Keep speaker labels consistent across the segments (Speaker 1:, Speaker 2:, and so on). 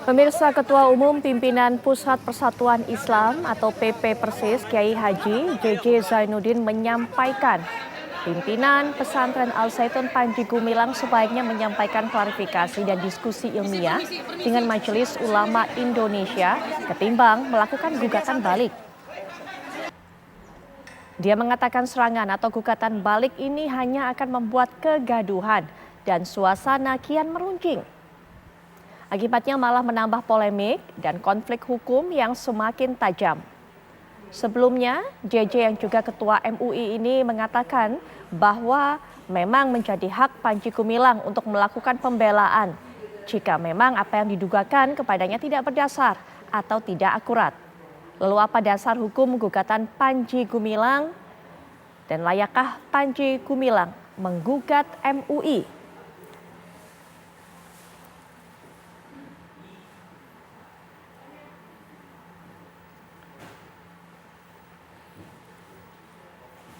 Speaker 1: Pemirsa, Ketua Umum Pimpinan Pusat Persatuan Islam atau PP Persis Kiai Haji JJ Zainuddin menyampaikan pimpinan pesantren Al Zaitun Panji Gumilang sebaiknya menyampaikan klarifikasi dan diskusi ilmiah dengan Majelis Ulama Indonesia ketimbang melakukan gugatan balik. Dia mengatakan serangan atau gugatan balik ini hanya akan membuat kegaduhan dan suasana kian meruncing. Akibatnya malah menambah polemik dan konflik hukum yang semakin tajam. Sebelumnya, JJ yang juga Ketua MUI ini mengatakan bahwa memang menjadi hak Panji Gumilang untuk melakukan pembelaan jika memang apa yang didugakan kepadanya tidak berdasar atau tidak akurat. Lalu apa dasar hukum gugatan Panji Gumilang dan layakkah Panji Gumilang menggugat MUI?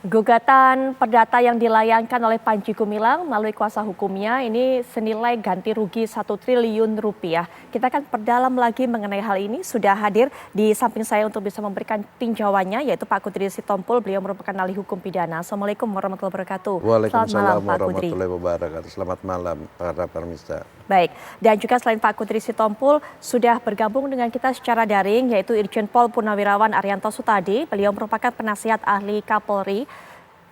Speaker 1: Gugatan perdata yang dilayangkan oleh Panji Gumilang melalui kuasa hukumnya ini senilai ganti rugi 1 triliun rupiah. Kita akan perdalam lagi mengenai hal ini. Sudah hadir di samping saya untuk bisa memberikan tinjauannya yaitu Pak Kudri Sitompul. Beliau merupakan ahli hukum pidana. Assalamualaikum warahmatullahi wabarakatuh.
Speaker 2: Waalaikumsalam warahmatullahi wabarakatuh. Selamat malam para pemirsa.
Speaker 1: Baik, dan juga selain Pak Kudri Sitompul sudah bergabung dengan kita secara daring yaitu Irjen Pol Purnawirawan Arianto Sutadi. Beliau merupakan penasihat ahli Kapolri.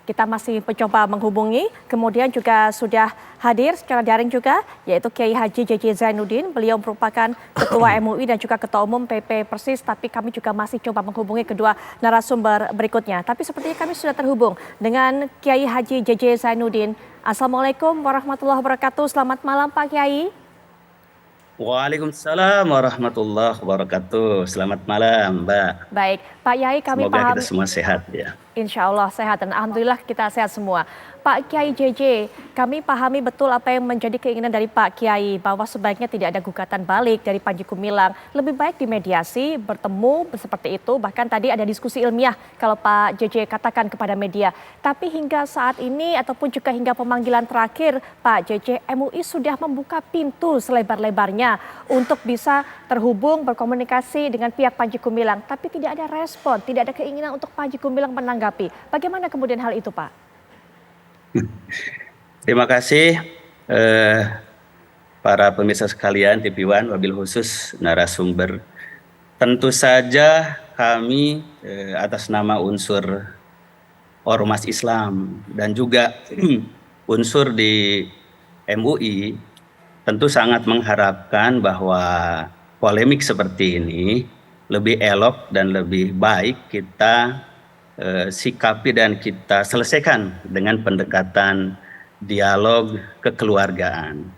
Speaker 1: Kita masih mencoba menghubungi, kemudian juga sudah hadir secara daring juga yaitu Kiai Haji JJ Zainuddin. Beliau merupakan Ketua MUI dan juga Ketua Umum PP Persis, tapi kami juga masih coba menghubungi kedua narasumber berikutnya. Tapi sepertinya kami sudah terhubung dengan Kiai Haji JJ Zainuddin. Assalamualaikum warahmatullahi wabarakatuh. Selamat malam Pak Kiai.
Speaker 3: Waalaikumsalam warahmatullahi wabarakatuh. Selamat malam, Mbak.
Speaker 1: Baik, Pak Kiai kami
Speaker 3: Semoga
Speaker 1: paham.
Speaker 3: kita semua sehat ya.
Speaker 1: Insya Allah sehat dan alhamdulillah kita sehat semua. Pak Kiai JJ, kami pahami betul apa yang menjadi keinginan dari Pak Kiai bahwa sebaiknya tidak ada gugatan balik dari Panji Gumilang. Lebih baik dimediasi, bertemu seperti itu. Bahkan tadi ada diskusi ilmiah kalau Pak JJ katakan kepada media. Tapi hingga saat ini ataupun juga hingga pemanggilan terakhir Pak JJ, MUI sudah membuka pintu selebar-lebarnya untuk bisa terhubung berkomunikasi dengan pihak Panji Gumilang. Tapi tidak ada respon, tidak ada keinginan untuk Panji Gumilang menanggapi. Bagaimana kemudian hal itu Pak?
Speaker 3: Terima kasih para pemirsa sekalian, TV One, wabil khusus narasumber. Tentu saja kami atas nama unsur Ormas Islam dan juga unsur di MUI tentu sangat mengharapkan bahwa polemik seperti ini lebih elok dan lebih baik kita sikapi dan kita selesaikan dengan pendekatan dialog kekeluargaan.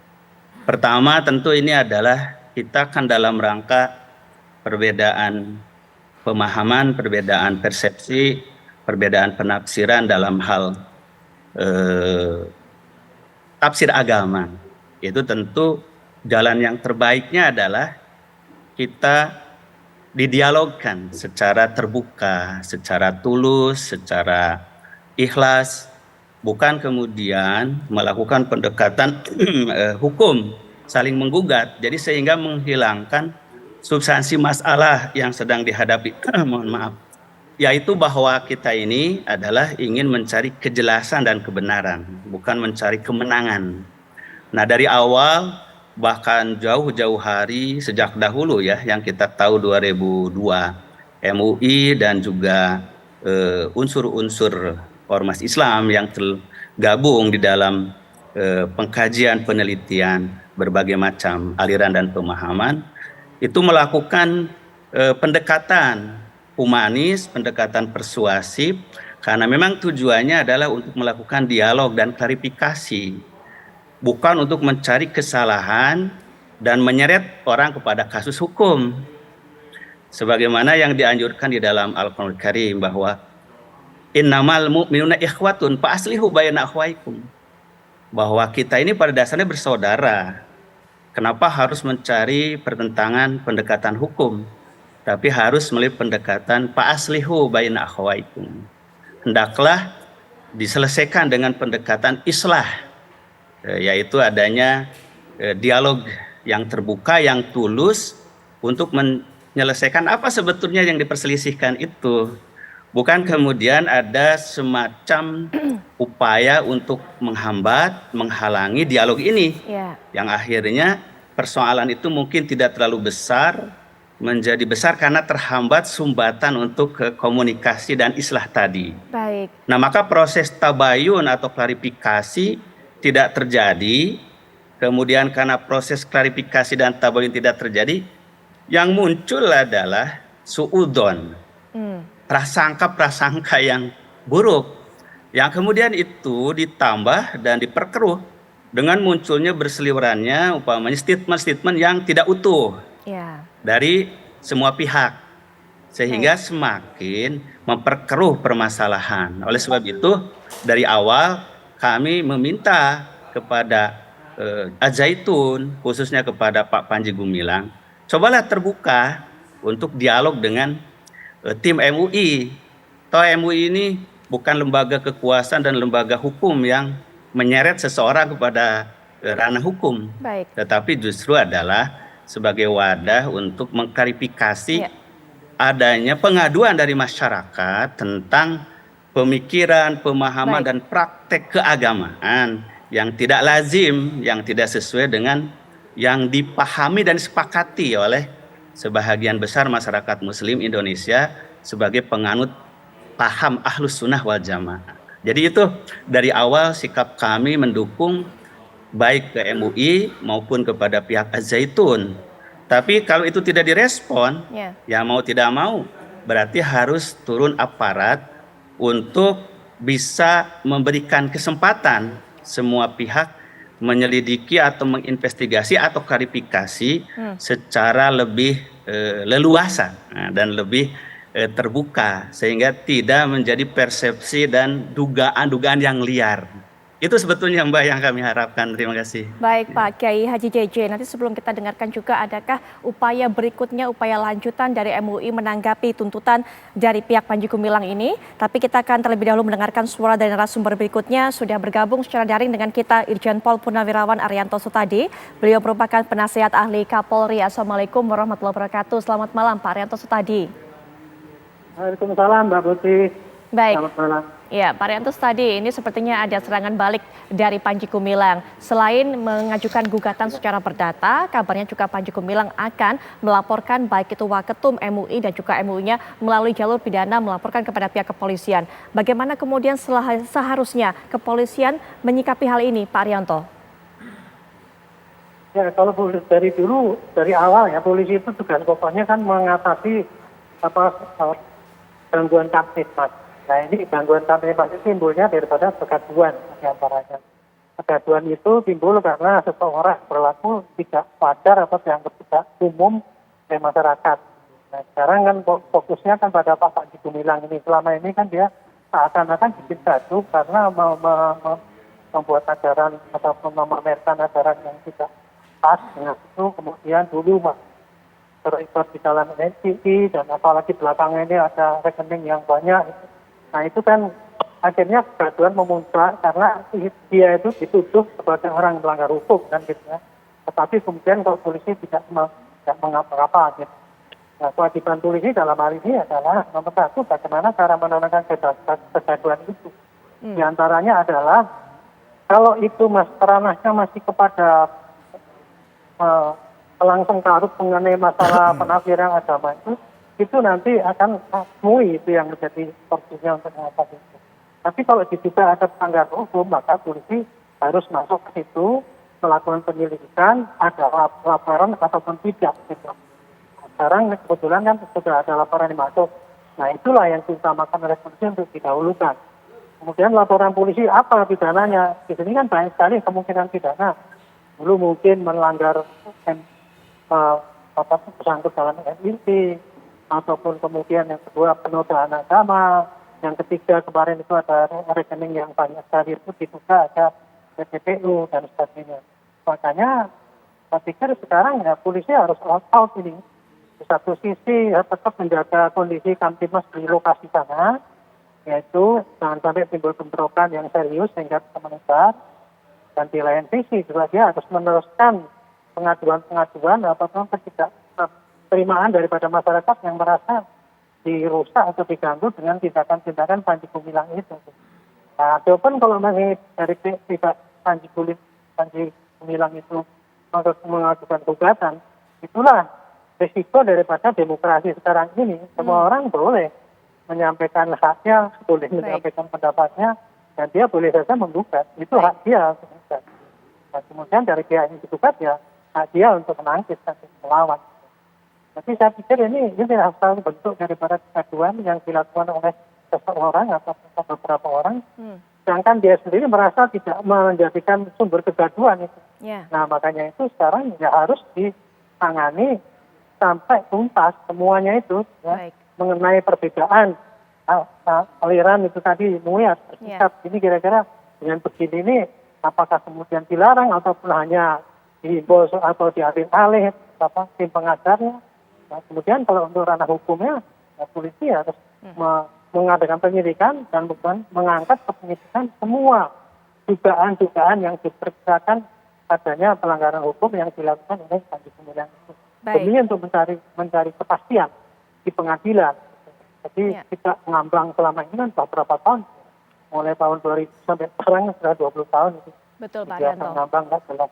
Speaker 3: Pertama tentu ini adalah kita kan dalam rangka perbedaan pemahaman, perbedaan persepsi, perbedaan penafsiran dalam hal tafsir agama. Itu tentu jalan yang terbaiknya adalah kita didialogkan secara terbuka, secara tulus, secara ikhlas, bukan kemudian melakukan pendekatan hukum saling menggugat. Jadi sehingga menghilangkan substansi masalah yang sedang dihadapi. Mohon maaf. Yaitu bahwa kita ini adalah ingin mencari kejelasan dan kebenaran, bukan mencari kemenangan. Nah, dari awal bahkan jauh-jauh hari sejak dahulu ya, yang kita tahu 2002 MUI dan juga unsur-unsur Ormas Islam yang tergabung di dalam pengkajian penelitian berbagai macam aliran dan pemahaman itu melakukan pendekatan humanis, pendekatan persuasif, karena memang tujuannya adalah untuk melakukan dialog dan klarifikasi, bukan untuk mencari kesalahan dan menyeret orang kepada kasus hukum. Sebagaimana yang dianjurkan di dalam Al-Qur'anul Karim bahwa innamal mu'minuna ikhwatun fa aslihu baina akhwaikum. Bahwa kita ini pada dasarnya bersaudara. Kenapa harus mencari pertentangan pendekatan hukum? Tapi harus melalui pendekatan fa aslihu baina akhwaikum. Hendaklah diselesaikan dengan pendekatan islah, yaitu adanya dialog yang terbuka, yang tulus untuk menyelesaikan apa sebetulnya yang diperselisihkan itu. Bukan kemudian ada semacam upaya untuk menghambat, menghalangi dialog ini.
Speaker 1: Ya,
Speaker 3: Yang akhirnya persoalan itu mungkin tidak terlalu besar, menjadi besar karena terhambat sumbatan untuk komunikasi dan islah tadi.
Speaker 1: baik.
Speaker 3: Nah, maka proses tabayun atau klarifikasi tidak terjadi. Kemudian karena proses klarifikasi dan tabayun tidak terjadi, yang muncul adalah suudon,
Speaker 1: Hmm,
Speaker 3: prasangka-prasangka yang buruk. Yang kemudian itu ditambah dan diperkeruh dengan munculnya berseliwerannya umpamanya statement-statement yang tidak utuh
Speaker 1: ya,
Speaker 3: dari semua pihak,
Speaker 1: baik.
Speaker 3: sehingga semakin memperkeruh permasalahan. Oleh sebab itu, dari awal kami meminta kepada Al-Zaitun, khususnya kepada Pak Panji Gumilang, cobalah terbuka untuk dialog dengan tim MUI. Toh MUI ini bukan lembaga kekuasaan dan lembaga hukum yang menyeret seseorang kepada ranah hukum,
Speaker 1: Baik.
Speaker 3: tetapi justru adalah sebagai wadah untuk mengklarifikasi
Speaker 1: Ya,
Speaker 3: adanya pengaduan dari masyarakat tentang pemikiran, pemahaman,
Speaker 1: baik.
Speaker 3: dan praktek keagamaan yang tidak lazim, yang tidak sesuai dengan yang dipahami dan disepakati oleh sebahagian besar masyarakat Muslim Indonesia sebagai penganut paham Ahlus Sunnah wal Jamaah. Jadi itu dari awal sikap kami mendukung baik ke MUI maupun kepada pihak Az-Zaitun. Tapi kalau itu tidak direspon,
Speaker 1: Ya,
Speaker 3: ya mau tidak mau berarti harus turun aparat untuk bisa memberikan kesempatan semua pihak menyelidiki atau menginvestigasi atau klarifikasi secara lebih leluasa dan lebih terbuka, sehingga tidak menjadi persepsi dan dugaan-dugaan yang liar. Itu sebetulnya Mbak yang kami harapkan. Terima kasih.
Speaker 1: baik Pak Kiai Haji JJ. Nanti sebelum kita dengarkan juga, adakah upaya berikutnya, upaya lanjutan dari MUI menanggapi tuntutan dari pihak Panji Gumilang ini? Tapi kita akan terlebih dahulu mendengarkan suara dari narasumber berikutnya. Sudah bergabung secara daring dengan kita Irjen Pol Purnawirawan Arianto Sutadi. Beliau merupakan penasihat ahli Kapolri. Assalamualaikum warahmatullahi wabarakatuh. Selamat malam Pak Arianto Sutadi.
Speaker 4: Waalaikumsalam Mbak Putri.
Speaker 1: Baik.
Speaker 4: Selamat malam.
Speaker 1: Ya, Pak Rianto tadi ini sepertinya ada serangan balik dari Panji Gumilang. Selain mengajukan gugatan secara perdata, kabarnya juga Panji Gumilang akan melaporkan baik itu Waketum MUI dan juga MUI-nya melalui jalur pidana melaporkan kepada pihak kepolisian. Bagaimana kemudian seharusnya kepolisian menyikapi hal ini, Pak Rianto?
Speaker 4: Ya, kalau dari awal ya, polisi itu tugas pokoknya kan mengatasi gangguan kamtipmas. Nah, ini gangguan kamtipmas itu timbulnya daripada kegaduhan diantaranya. Kegaduhan itu timbul karena seseorang berlaku tidak wajar atau dianggap tidak umum oleh masyarakat. Nah, sekarang kan fokusnya kan pada Pak Panji Gumilang ini. Selama ini kan dia seakan-akan bikin gaduh karena membuat ajaran atau memamerkan ajaran yang tidak pas. Nah, itu kemudian dulu terlibat di dalam NCI dan apalagi belakangan ini ada rekening yang banyak. Nah, itu kan akhirnya kegaduhan memuncak karena dia itu dituduh sebagai orang melanggar hukum kan gitu ya. Tetapi kemudian kalau polisi tidak mengapa-apa gitu. Nah, kewajiban polisi dalam hal ini adalah nomor satu, bagaimana cara menenangkan kegaduhan itu. Di antaranya adalah kalau itu ranahnya masih kepada langsung karut mengenai masalah penafsiran agama itu nanti akan MUI itu yang menjadi porsinya untuk mengatasi itu. Tapi kalau diduga ada pelanggaran hukum, maka polisi harus masuk ke situ, melakukan penyelidikan, ada laporan ataupun tidak. Gitu. Sekarang kebetulan kan sudah ada laporan yang masuk. Nah, itulah yang diutamakan oleh polisi untuk didahulukan. Kemudian laporan polisi apa pidananya? Di sini kan banyak sekali kemungkinan pidana. Dulu mungkin melanggar bersangkut dalam NIT, ataupun kemudian yang kedua penodaan agama, yang ketiga kemarin itu ada rekening yang banyak sekali itu diduga ada PPPU dan sebagainya. Makanya saya pikir sekarang ya polisi harus all out ini. Di satu sisi ya, tetap menjaga kondisi kamtipmas di lokasi sana, yaitu jangan sampai timbul bentrokan yang serius sehingga bisa menyebar. Dan di lain sisi juga dia harus meneruskan pengaduan ataupun ketidakterimaan daripada masyarakat yang merasa dirusak atau diganggu dengan tindakan-tindakan Panji Gumilang itu. Nah, adapun kalau masih dari pihak Panji Gumilang itu mengajukan gugatan, itulah risiko daripada demokrasi sekarang ini. Semua orang boleh menyampaikan haknya, boleh menyampaikan pendapatnya, dan dia boleh saja menggugat. Itu hak dia. Nah, kemudian dari pihak yang digugat ya hak dia untuk menangkis dan melawan. Jadi saya pikir ini adalah salah satu bentuk daripada kegaduhan yang dilakukan oleh seseorang atau beberapa orang. Sedangkan dia sendiri merasa tidak menjadikan sumber kegaduhan itu. Nah, makanya itu sekarang ya harus ditangani sampai tuntas semuanya itu ya, mengenai perbedaan aliran itu tadi muat bersikap ini kira-kira dengan begini ini apakah kemudian dilarang ataupun hanya dihimbau atau dialih-alih tim pengacarnya. Nah, kemudian kalau untuk ranah hukumnya ya, polisi harus mengadakan penyidikan dan bukan mengangkat ke penyidikan semua dugaan-dugaan yang diperkirakan adanya pelanggaran hukum yang dilakukan oleh Panji Gumilang itu. Demi untuk mencari kepastian di pengadilan. Jadi kita ngambang selama ini kan beberapa tahun, mulai tahun 2000 sampai sekarang sudah 20 tahun itu.
Speaker 1: Betul Pak Arianto.
Speaker 4: Ngambang nggak jelas.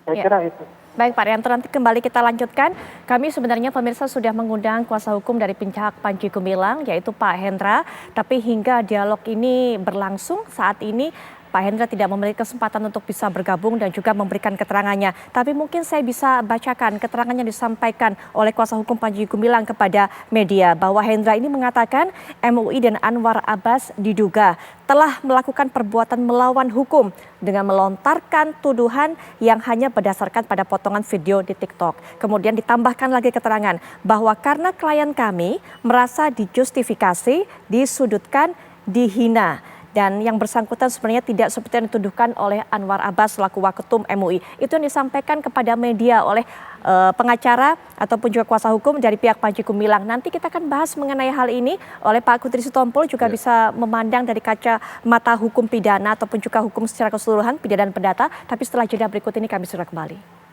Speaker 4: Saya kira itu.
Speaker 1: Baik Pak Arianto, nanti kembali kita lanjutkan. Kami sebenarnya pemirsa sudah mengundang kuasa hukum dari pihak Panji Gumilang, yaitu Pak Hendra. Tapi hingga dialog ini berlangsung saat ini, Pak Hendra tidak memiliki kesempatan untuk bisa bergabung dan juga memberikan keterangannya. Tapi mungkin saya bisa bacakan keterangan yang disampaikan oleh kuasa hukum Panji Gumilang kepada media. Bahwa Hendra ini mengatakan MUI dan Anwar Abbas diduga telah melakukan perbuatan melawan hukum dengan melontarkan tuduhan yang hanya berdasarkan pada potongan video di TikTok. Kemudian ditambahkan lagi keterangan bahwa karena klien kami merasa dijustifikasi, disudutkan, dihina. Dan yang bersangkutan sebenarnya tidak seperti yang dituduhkan oleh Anwar Abbas selaku Waketum MUI. Itu yang disampaikan kepada media oleh pengacara ataupun juga kuasa hukum dari pihak Panji Gumilang. Nanti kita akan bahas mengenai hal ini oleh Pak Kudri Sitompul juga bisa memandang dari kacamata hukum pidana ataupun juga hukum secara keseluruhan, pidana dan perdata. Tapi setelah jeda berikut ini kami segera kembali.